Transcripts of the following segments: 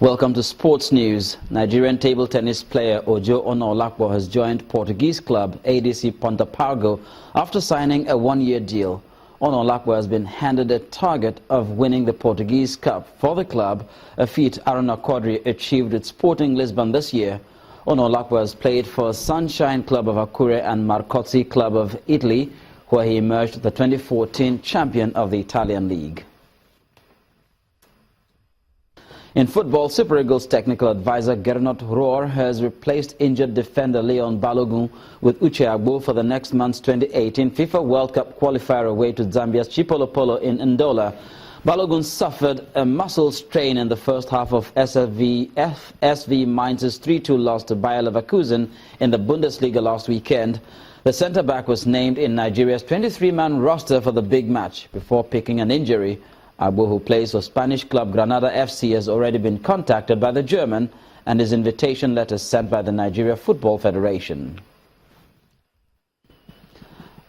Welcome to Sports News. Nigerian table tennis player Ojo Onolakbo has joined Portuguese club ADC Pt.4 after signing a one-year deal. Onolakbo has been handed a target of winning the Portuguese Cup for the club, a feat Aruna Quadri achieved at Sporting Lisbon this year. Onolakbo has played for Sunshine Club of Akure and Marcozzi Club of Italy, where he emerged the 2014 champion of the Italian League. In football, Super Eagles technical advisor Gernot Rohr has replaced injured defender Leon Balogun with Uche Agbo for the next month's 2018 FIFA World Cup qualifier away to Zambia's Chipolopolo in Ndola. Balogun suffered a muscle strain in the first half of SV Mainz's 3-2 loss to Bayer Leverkusen in the Bundesliga last weekend. The centre-back was named in Nigeria's 23-man roster for the big match before picking an injury. Agbo, who plays for Spanish club Granada FC, has already been contacted by the German and his invitation letter sent by the Nigeria Football Federation.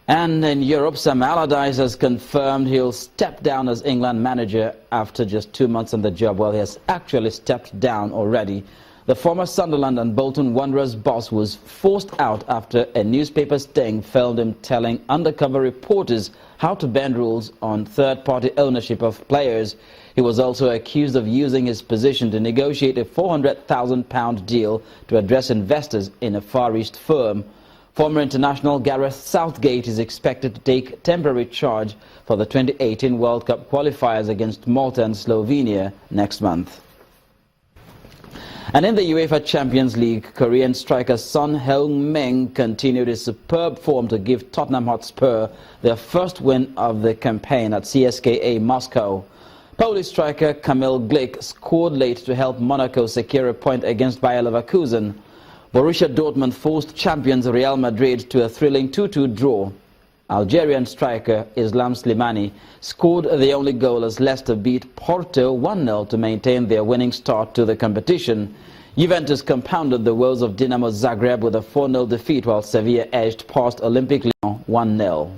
And in Europe, Sam Allardyce has confirmed he'll step down as England manager after just 2 months on the job. Well, he has actually stepped down already. The former Sunderland and Bolton Wanderers boss was forced out after a newspaper sting filmed him telling undercover reporters how to bend rules on third-party ownership of players. He was also accused of using his position to negotiate a £400,000 deal to address investors in a Far East firm. Former international Gareth Southgate is expected to take temporary charge for the 2018 World Cup qualifiers against Malta and Slovenia next month. And in the UEFA Champions League, Korean striker Son Heung-min continued his superb form to give Tottenham Hotspur their first win of the campaign at CSKA Moscow. Polish striker Kamil Glik scored late to help Monaco secure a point against Bayer Leverkusen. Borussia Dortmund forced champions Real Madrid to a thrilling 2-2 draw. Algerian striker Islam Slimani scored the only goal as Leicester beat Porto 1-0 to maintain their winning start to the competition. Juventus compounded the woes of Dinamo Zagreb with a 4-0 defeat, while Sevilla edged past Olympique Lyon 1-0.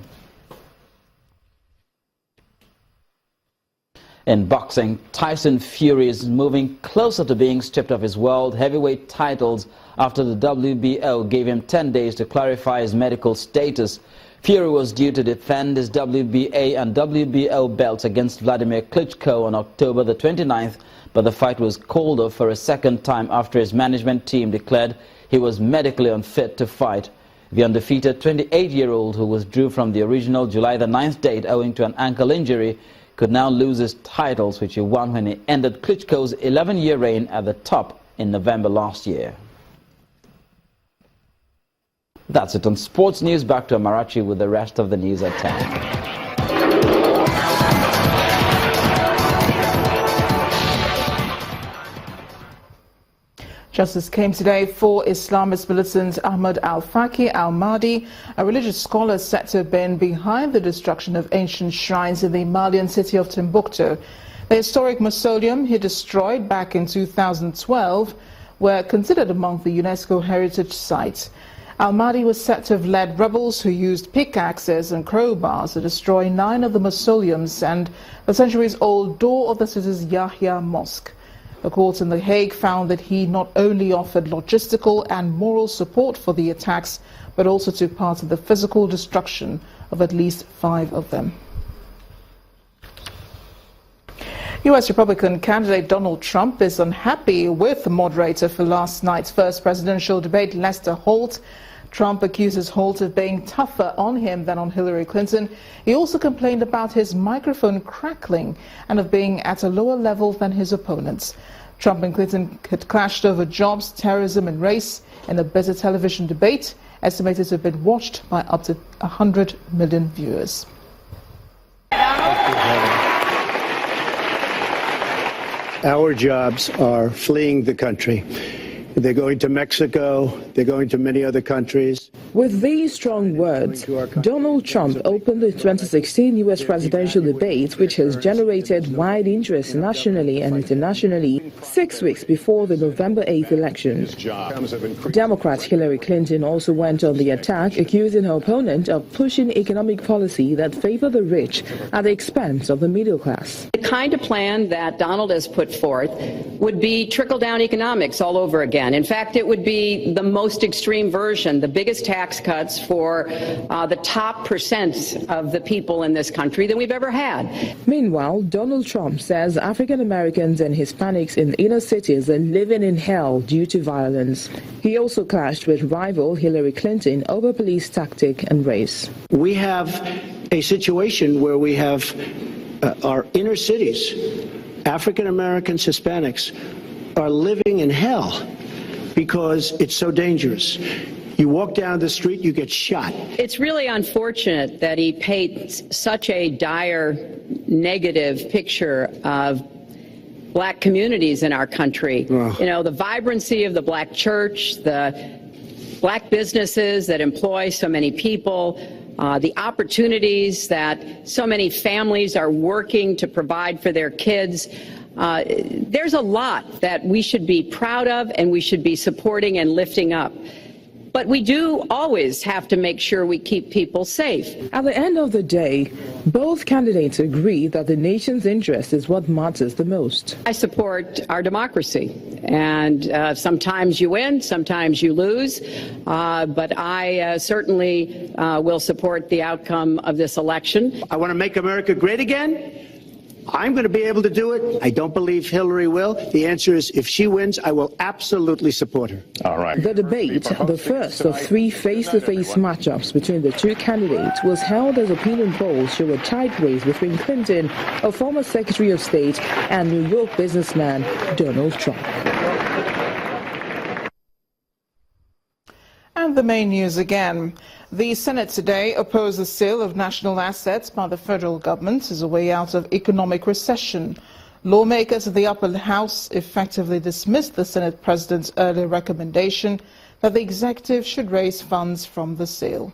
In boxing, Tyson Fury is moving closer to being stripped of his world heavyweight titles after the WBO gave him 10 days to clarify his medical status. Fury was due to defend his WBA and WBO belts against Vladimir Klitschko on October the 29th, but the fight was called off for a second time after his management team declared he was medically unfit to fight. The undefeated 28-year-old, who withdrew from the original July the 9th date owing to an ankle injury, could now lose his titles, which he won when he ended Klitschko's 11-year reign at the top in November last year. That's it on Sports News. Back to Amarachi with the rest of the news at 10. Justice came today for Islamist militant Ahmad al-Faqi al-Mahdi, a religious scholar said to have been behind the destruction of ancient shrines in the Malian city of Timbuktu. The historic mausoleum he destroyed back in 2012 were considered among the UNESCO heritage sites. Al-Mahdi was said to have led rebels who used pickaxes and crowbars to destroy 9 of the mausoleums and the centuries-old door of the city's Yahya Mosque. The court in The Hague found that he not only offered logistical and moral support for the attacks, but also took part in the physical destruction of at least 5 of them. U.S. Republican candidate Donald Trump is unhappy with the moderator for last night's first presidential debate, Lester Holt. Trump accuses Holt of being tougher on him than on Hillary Clinton. He also complained about his microphone crackling and of being at a lower level than his opponents. Trump and Clinton had clashed over jobs, terrorism and race in a bitter television debate, estimated to have been watched by up to 100 million viewers. Our jobs are fleeing the country. They're going to Mexico. They're going to many other countries. With these strong words, Donald Trump opened the 2016 U.S. presidential debate, which has generated wide interest nationally and internationally 6 weeks before the November 8th election. Democrat Hillary Clinton also went on the attack, accusing her opponent of pushing economic policy that favor the rich at the expense of the middle class. The kind of plan that Donald has put forth would be trickle-down economics all over again. In fact, it would be the most extreme version, the biggest tax cuts for the top percent of the people in this country than we've ever had. Meanwhile, Donald Trump says African Americans and Hispanics in inner cities are living in hell due to violence. He also clashed with rival Hillary Clinton over police tactic and race. We have a situation where we have our inner cities, African Americans, Hispanics, are living in hell because it's so dangerous. You walk down the street, you get shot. It's really unfortunate that he paints such a dire, negative picture of black communities in our country. Oh. You know, the vibrancy of the black church, the black businesses that employ so many people, the opportunities that so many families are working to provide for their kids. There's a lot that we should be proud of and we should be supporting and lifting up. But we do always have to make sure we keep people safe. At the end of the day, both candidates agree that the nation's interest is what matters the most. I support our democracy, and sometimes you win, sometimes you lose, but I certainly will support the outcome of this election. I want to make America great again. I'm going to be able to do it. I don't believe Hillary will. The answer is, if she wins, I will absolutely support her. All right. The debate, the first of 3 face-to-face matchups between the two candidates, was held as opinion polls show a tight race between Clinton, a former Secretary of State, and New York businessman Donald Trump. And the main news again. The Senate today opposed the sale of national assets by the federal government as a way out of economic recession. Lawmakers of the upper house effectively dismissed the Senate president's earlier recommendation that the executive should raise funds from the sale.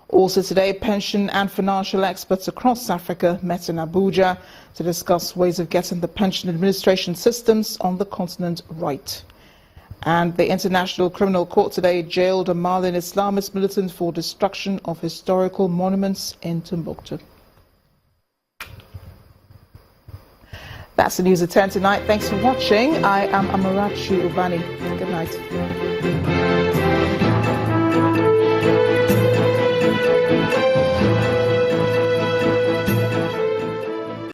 Also today, pension and financial experts across Africa met in Abuja to discuss ways of getting the pension administration systems on the continent right. And the International Criminal Court today jailed a Malian Islamist militant for destruction of historical monuments in Timbuktu. That's the news at 10 tonight. Thanks for watching. I am Amarachi Ubani. Good night.